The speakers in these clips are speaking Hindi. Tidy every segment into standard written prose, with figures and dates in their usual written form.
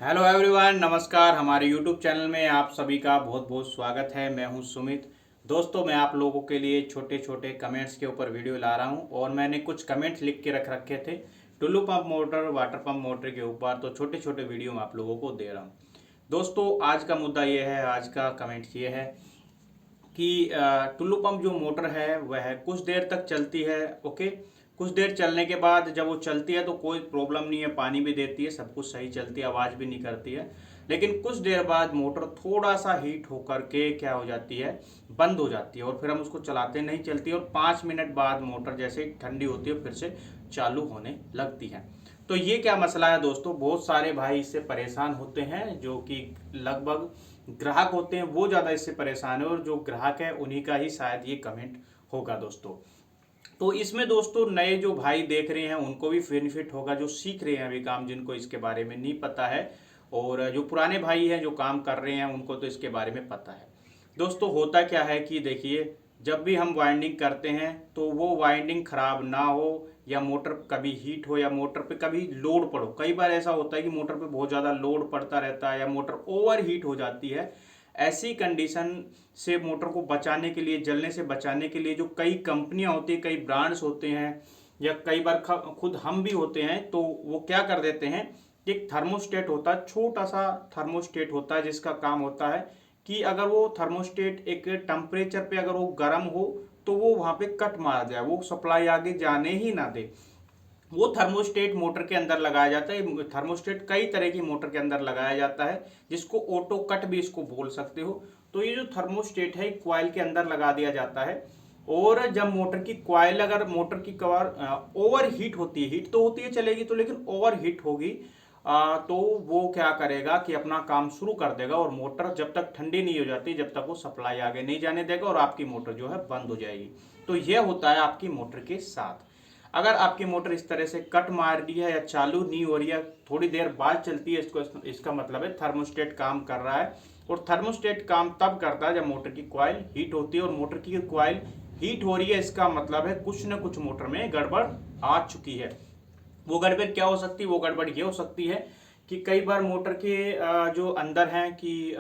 हेलो एवरीवन, नमस्कार। हमारे यूट्यूब चैनल में आप सभी का बहुत बहुत स्वागत है। मैं हूं सुमित। दोस्तों, मैं आप लोगों के लिए छोटे छोटे कमेंट्स के ऊपर वीडियो ला रहा हूं और मैंने कुछ कमेंट्स लिख के रख रखे थे Tullu pump motor, water pump motor के ऊपर, तो छोटे छोटे वीडियो मैं आप लोगों को दे रहा हूँ। दोस्तों, आज का मुद्दा ये है, आज का कमेंट ये है कि टुल्लू पंप जो मोटर है वह कुछ देर तक चलती है। ओके, कुछ देर चलने के बाद जब वो चलती है तो कोई प्रॉब्लम नहीं है, पानी भी देती है, सब कुछ सही चलती है, आवाज़ भी नहीं करती है। लेकिन कुछ देर बाद मोटर थोड़ा सा हीट होकर के क्या हो जाती है, बंद हो जाती है और फिर हम उसको चलाते नहीं, चलती, और 5 मिनट बाद मोटर जैसे ठंडी होती है फिर से चालू होने लगती है। तो ये क्या मसला है दोस्तों, बहुत सारे भाई इससे परेशान होते हैं। जो कि लगभग ग्राहक होते हैं वो ज़्यादा इससे परेशान है, और जो ग्राहक है उन्हीं का ही शायद ये कमेंट होगा दोस्तों। तो इसमें दोस्तों नए जो भाई देख रहे हैं उनको भी बेनिफिट होगा, जो सीख रहे हैं अभी काम, जिनको इसके बारे में नहीं पता है, और जो पुराने भाई हैं जो काम कर रहे हैं उनको तो इसके बारे में पता है। दोस्तों, होता क्या है कि देखिए, जब भी हम वाइंडिंग करते हैं तो वो वाइंडिंग खराब ना हो, या मोटर कभी हीट हो, या मोटर पे कभी लोड पड़ो। कई बार ऐसा होता है कि मोटर पे बहुत ज़्यादा लोड पड़ता रहता है या मोटर ओवर हीट हो जाती है। ऐसी कंडीशन से मोटर को बचाने के लिए, जलने से बचाने के लिए, जो कई कंपनियां होती है, कई ब्रांड्स होते हैं, या कई बार खुद हम भी होते हैं, तो वो क्या कर देते हैं, एक थर्मोस्टेट होता है, छोटा सा थर्मोस्टेट होता है, जिसका काम होता है कि अगर वो थर्मोस्टेट एक टेम्परेचर पे अगर वो गर्म हो तो वो वहां पे कट मार जाए, वो सप्लाई आगे जाने ही ना दे। वो थर्मोस्टेट मोटर के अंदर लगाया जाता है। थर्मोस्टेट कई तरह की मोटर के अंदर लगाया जाता है, जिसको ऑटो कट भी इसको बोल सकते हो। तो ये जो थर्मोस्टेट है कॉइल के अंदर लगा दिया जाता है, और जब मोटर की कॉइल, अगर मोटर की कवर ओवर हीट होती है, हीट तो होती है चलेगी तो, लेकिन ओवर हीट होगी, तो वो क्या करेगा कि अपना काम शुरू कर देगा, और मोटर जब तक ठंडी नहीं हो जाती, जब तक वो सप्लाई आगे नहीं जाने देगा, और आपकी मोटर जो है बंद हो जाएगी। तो ये होता है आपकी मोटर के साथ। अगर आपकी मोटर इस तरह से कट मार रही है या चालू नहीं हो रही है, थोड़ी देर बाद चलती है, इसका मतलब है थर्मोस्टेट काम कर रहा है। और थर्मोस्टेट काम तब करता है जब मोटर की कॉइल हीट होती है, और मोटर की कॉइल हीट हो रही है, इसका मतलब है कुछ ना कुछ मोटर में गड़बड़ आ चुकी है। वो गड़बड़ क्या हो सकती है? वो गड़बड़ ये हो सकती है कि कई बार मोटर के जो अंदर हैं कि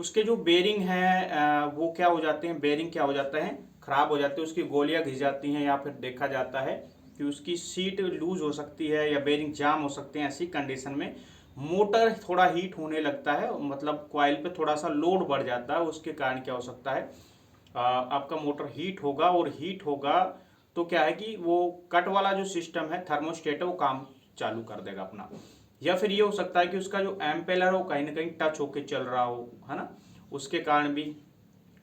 उसके जो बेरिंग हैं, वो क्या हो जाते हैं, बेरिंग क्या हो जाता है, खराब हो जाते हैं, उसकी गोलियां घिस जाती हैं, या फिर देखा जाता है कि उसकी सीट लूज हो सकती है, या बेरिंग जाम हो सकते हैं। ऐसी कंडीशन में मोटर थोड़ा हीट होने लगता है, मतलब कॉइल पे थोड़ा सा लोड बढ़ जाता है। उसके कारण क्या हो सकता है, आपका मोटर हीट होगा, और हीट होगा तो क्या है कि वो कट वाला जो सिस्टम है, थर्मोस्टेट है, वो काम चालू कर देगा अपना। या फिर ये हो सकता है कि उसका जो एम्पेलर हो कहीं ना कहीं टच होके चल रहा हो, है ना, उसके कारण भी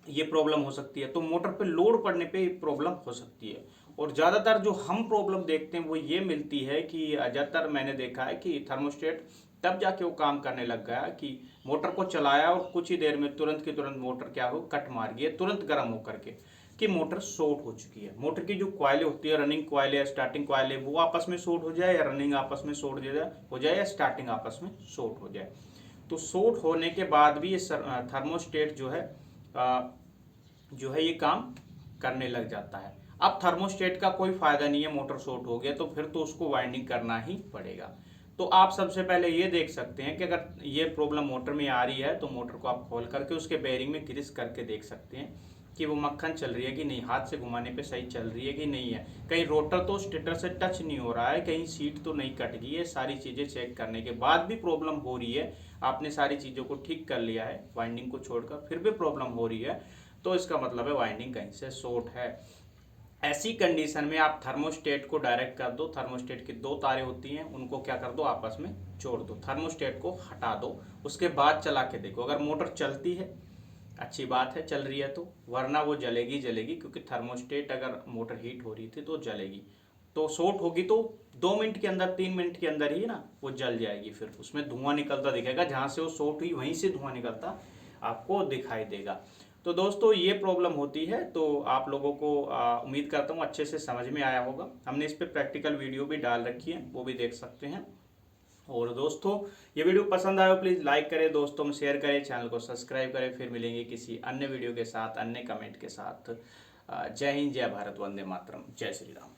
ये प्रॉब्लम हो सकती है। तो मोटर पे लोड पड़ने पे प्रॉब्लम हो सकती है। और ज़्यादातर जो हम प्रॉब्लम देखते हैं वो ये मिलती है कि ज़्यादातर मैंने देखा है कि थर्मोस्टेट तब जाके वो काम करने लग गया कि मोटर को चलाया और कुछ ही देर में तुरंत की तुरंत मोटर क्या हो, कट मार गई है, तुरंत गर्म होकर के, कि मोटर शॉर्ट हो चुकी है। मोटर की जो कॉइलें होती है, रनिंग कॉइल है, स्टार्टिंग कॉइल है, वो आपस में शॉर्ट हो जाए, या रनिंग आपस में शॉर्ट हो जाए, या स्टार्टिंग आपस में शॉर्ट हो जाए। तो शॉर्ट होने के बाद भी ये थर्मोस्टेट जो है ये काम करने लग जाता है। अब थर्मोस्टेट का कोई फायदा नहीं है, मोटर शॉर्ट हो गया तो फिर तो उसको वाइंडिंग करना ही पड़ेगा। तो आप सबसे पहले ये देख सकते हैं कि अगर ये प्रॉब्लम मोटर में आ रही है तो मोटर को आप खोल करके उसके बेरिंग में ग्रीस करके देख सकते हैं कि वो मक्खन चल रही है कि नहीं, हाथ से घुमाने पे सही चल रही है कि नहीं है, कहीं रोटर तो स्टेटर से टच नहीं हो रहा है, कहीं सीट तो नहीं कट गई है। सारी चीज़ें चेक करने के बाद भी प्रॉब्लम हो रही है, आपने सारी चीज़ों को ठीक कर लिया है वाइंडिंग को छोड़कर, फिर भी प्रॉब्लम हो रही है, तो इसका मतलब है वाइंडिंग कहीं से शॉर्ट है। ऐसी कंडीशन में आप थर्मोस्टेट को डायरेक्ट कर दो। थर्मोस्टेट की दो तारें होती हैं, उनको क्या कर दो, आपस में जोड़ दो, थर्मोस्टेट को हटा दो, उसके बाद चला के देखो। अगर मोटर चलती है, अच्छी बात है, चल रही है तो, वरना वो जलेगी जलेगी, क्योंकि थर्मोस्टेट अगर मोटर हीट हो रही थी तो जलेगी। तो शॉर्ट होगी तो 2 मिनट के अंदर, 3 मिनट के अंदर ही ना वो जल जाएगी, फिर उसमें धुआं निकलता दिखेगा, जहाँ से वो शॉर्ट हुई वहीं से धुआं निकलता आपको दिखाई देगा। तो दोस्तों, ये प्रॉब्लम होती है। तो आप लोगों को उम्मीद करता हूँ अच्छे से समझ में आया होगा। हमने इस पर प्रैक्टिकल वीडियो भी डाल रखी है, वो भी देख सकते हैं। और दोस्तों, ये वीडियो पसंद आया प्लीज़ लाइक करें, दोस्तों में शेयर करें, चैनल को सब्सक्राइब करें। फिर मिलेंगे किसी अन्य वीडियो के साथ, अन्य कमेंट के साथ। जय हिंद, जय भारत, वंदे मातरम, जय श्री राम।